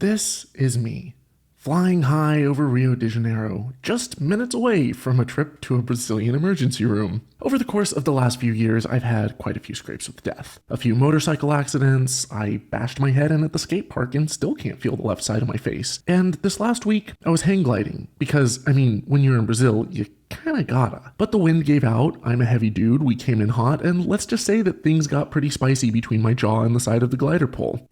This is me, flying high over Rio de Janeiro, just minutes away from a trip to a Brazilian emergency room. Over the course of the last few years, I've had quite a few scrapes with death. A few motorcycle accidents, I bashed my head in at the skate park and still can't feel the left side of my face. And this last week, I was hang gliding, because, when you're in Brazil, you kinda gotta. But the wind gave out, I'm a heavy dude, we came in hot, and let's just say that things got pretty spicy between my jaw and the side of the glider pole.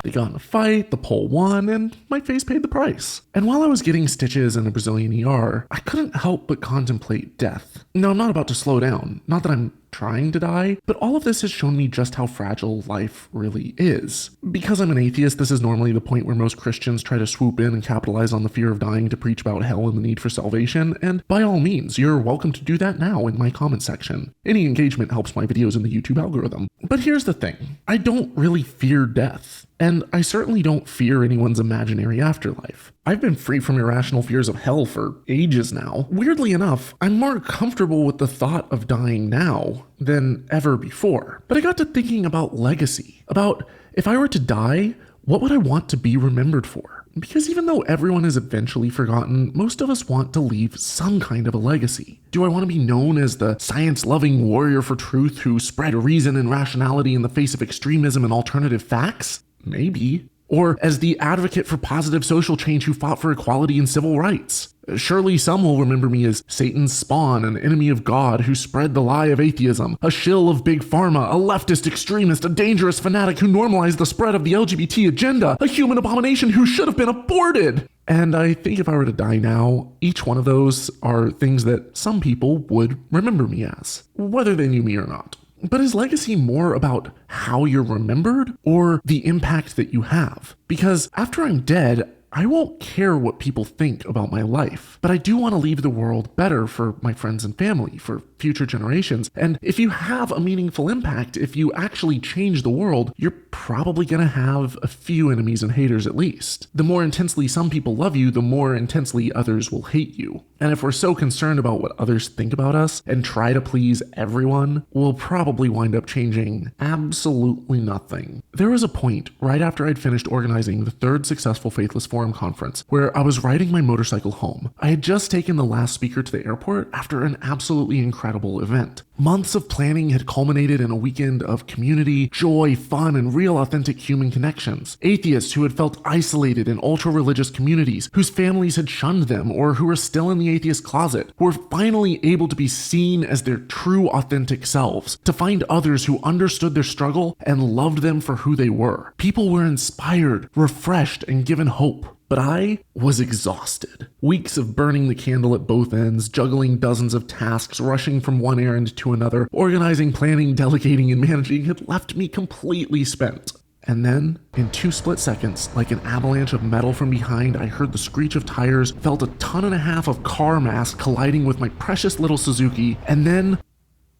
They got in a fight, the pole won, and my face paid the price. And while I was getting stitches in a Brazilian ER, I couldn't help but contemplate death. Now, I'm not about to slow down, not that I'm trying to die, but all of this has shown me just how fragile life really is. Because I'm an atheist, this is normally the point where most Christians try to swoop in and capitalize on the fear of dying to preach about hell and the need for salvation, and by all means, you're welcome to do that now in my comment section. Any engagement helps my videos in the YouTube algorithm. But here's the thing, I don't really fear death. And I certainly don't fear anyone's imaginary afterlife. I've been free from irrational fears of hell for ages now. Weirdly enough, I'm more comfortable with the thought of dying now than ever before. But I got to thinking about legacy, about if I were to die, what would I want to be remembered for? Because even though everyone is eventually forgotten, most of us want to leave some kind of a legacy. Do I want to be known as the science-loving warrior for truth who spread reason and rationality in the face of extremism and alternative facts? Maybe. Or as the advocate for positive social change who fought for equality and civil rights. Surely some will remember me as Satan's spawn, an enemy of God who spread the lie of atheism, a shill of big pharma, a leftist extremist, a dangerous fanatic who normalized the spread of the LGBT agenda, a human abomination who should have been aborted. And I think if I were to die now, each one of those are things that some people would remember me as, whether they knew me or not. But is legacy more about how you're remembered or the impact that you have? Because after I'm dead, I won't care what people think about my life, but I do want to leave the world better for my friends and family, for future generations. And if you have a meaningful impact, if you actually change the world, you're probably going to have a few enemies and haters at least. The more intensely some people love you, the more intensely others will hate you. And if we're so concerned about what others think about us and try to please everyone, we'll probably wind up changing absolutely nothing. There was a point right after I'd finished organizing the third successful Faithless Forum conference where I was riding my motorcycle home. I had just taken the last speaker to the airport after an absolutely incredible event. Months of planning had culminated in a weekend of community, joy, fun, and real authentic human connections. Atheists who had felt isolated in ultra-religious communities, whose families had shunned them, or who were still in the atheist closet, were finally able to be seen as their true authentic selves, to find others who understood their struggle and loved them for who they were. People were inspired, refreshed, and given hope. But I was exhausted. Weeks of burning the candle at both ends, juggling dozens of tasks, rushing from one errand to another, organizing, planning, delegating, and managing had left me completely spent. And then, in 2 split seconds, like an avalanche of metal from behind, I heard the screech of tires, felt 1.5 tons of car mass colliding with my precious little Suzuki, and then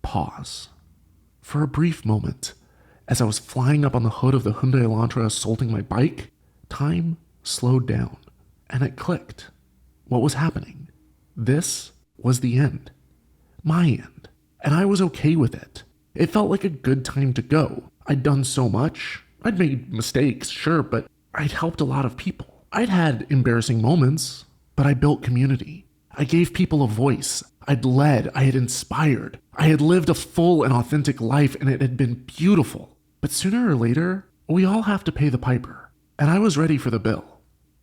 pause. For a brief moment, as I was flying up on the hood of the Hyundai Elantra assaulting my bike, time slowed down, and it clicked. What was happening? This was the end. My end. And I was okay with it. It felt like a good time to go. I'd done so much. I'd made mistakes, sure, but I'd helped a lot of people. I'd had embarrassing moments, but I built community. I gave people a voice. I'd led. I had inspired. I had lived a full and authentic life, and it had been beautiful. But sooner or later, we all have to pay the piper. And I was ready for the bill.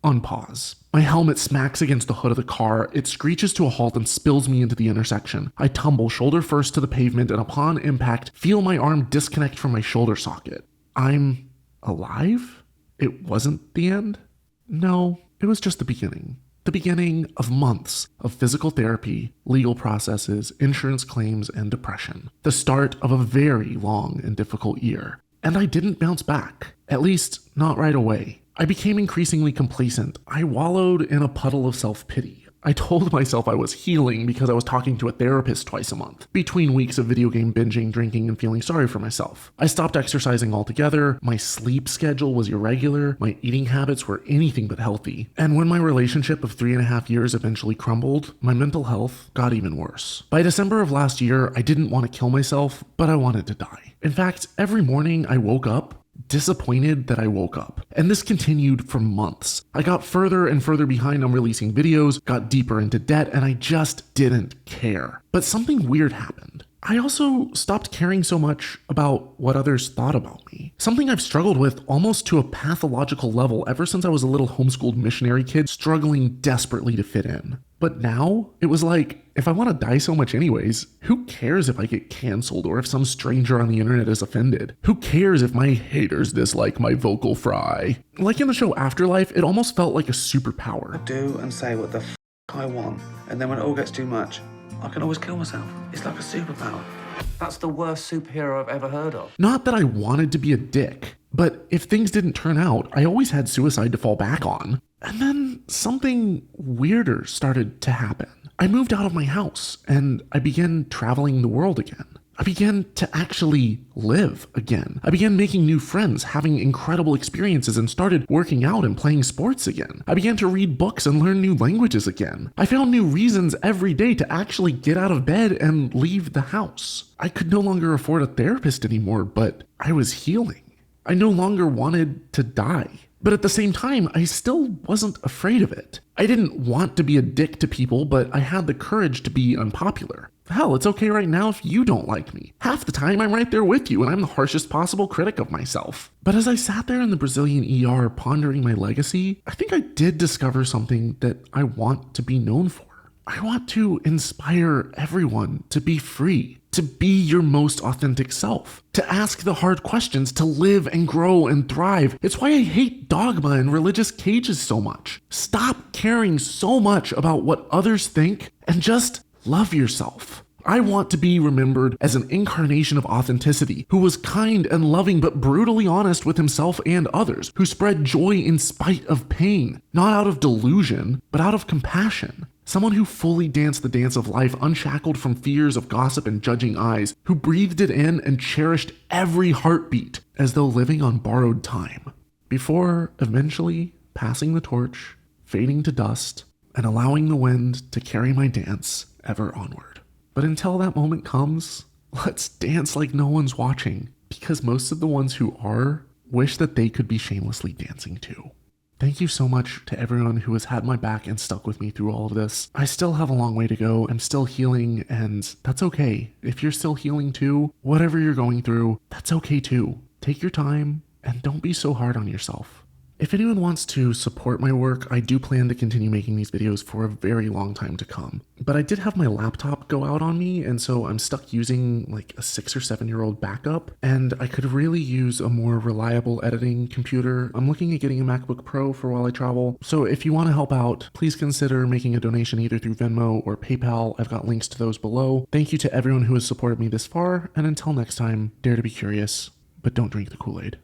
Unpause. My helmet smacks against the hood of the car. It screeches to a halt and spills me into the intersection. I tumble shoulder first to the pavement and upon impact, feel my arm disconnect from my shoulder socket. I'm alive? It wasn't the end? No, it was just the beginning. The beginning of months of physical therapy, legal processes, insurance claims, and depression. The start of a very long and difficult year. And I didn't bounce back. At least, not right away. I became increasingly complacent. I wallowed in a puddle of self-pity. I told myself I was healing because I was talking to a therapist twice a month, between weeks of video game binging, drinking, and feeling sorry for myself. I stopped exercising altogether, my sleep schedule was irregular, my eating habits were anything but healthy, and when my relationship of 3.5 years eventually crumbled, my mental health got even worse. By December of last year, I didn't want to kill myself, but I wanted to die. In fact, every morning I woke up disappointed that I woke up. And this continued for months. I got further and further behind on releasing videos, got deeper into debt, and I just didn't care. But something weird happened. I also stopped caring so much about what others thought about me. Something I've struggled with almost to a pathological level ever since I was a little homeschooled missionary kid struggling desperately to fit in. But now, it was like, if I want to die so much anyways, who cares if I get canceled or if some stranger on the internet is offended? Who cares if my haters dislike my vocal fry? Like in the show Afterlife, it almost felt like a superpower. I do and say what the f I want, and then when it all gets too much, I can always kill myself. It's like a superpower. That's the worst superhero I've ever heard of. Not that I wanted to be a dick, but if things didn't turn out, I always had suicide to fall back on. And then something weirder started to happen. I moved out of my house and I began traveling the world again. I began to actually live again. I began making new friends, having incredible experiences, and started working out and playing sports again. I began to read books and learn new languages again. I found new reasons every day to actually get out of bed and leave the house. I could no longer afford a therapist anymore, but I was healing. I no longer wanted to die. But at the same time, I still wasn't afraid of it. I didn't want to be a dick to people, but I had the courage to be unpopular. Hell, it's okay right now if you don't like me. Half the time, I'm right there with you, and I'm the harshest possible critic of myself. But as I sat there in the Brazilian ER pondering my legacy, I think I did discover something that I want to be known for. I want to inspire everyone to be free, to be your most authentic self, to ask the hard questions, to live and grow and thrive. It's why I hate dogma and religious cages so much. Stop caring so much about what others think and just love yourself. I want to be remembered as an incarnation of authenticity, who was kind and loving but brutally honest with himself and others, who spread joy in spite of pain, not out of delusion, but out of compassion. Someone who fully danced the dance of life, unshackled from fears of gossip and judging eyes, who breathed it in and cherished every heartbeat as though living on borrowed time, before eventually passing the torch, fading to dust, and allowing the wind to carry my dance ever onward. But until that moment comes, let's dance like no one's watching, because most of the ones who are wish that they could be shamelessly dancing too. Thank you so much to everyone who has had my back and stuck with me through all of this. I still have a long way to go. I'm still healing, and that's okay. If you're still healing too, whatever you're going through, that's okay too. Take your time and don't be so hard on yourself. If anyone wants to support my work, I do plan to continue making these videos for a very long time to come. But I did have my laptop go out on me, and so I'm stuck using like a 6 or 7-year-old backup, and I could really use a more reliable editing computer. I'm looking at getting a MacBook Pro for while I travel, so if you want to help out, please consider making a donation either through Venmo or PayPal. I've got links to those below. Thank you to everyone who has supported me this far, and until next time, dare to be curious, but don't drink the Kool-Aid.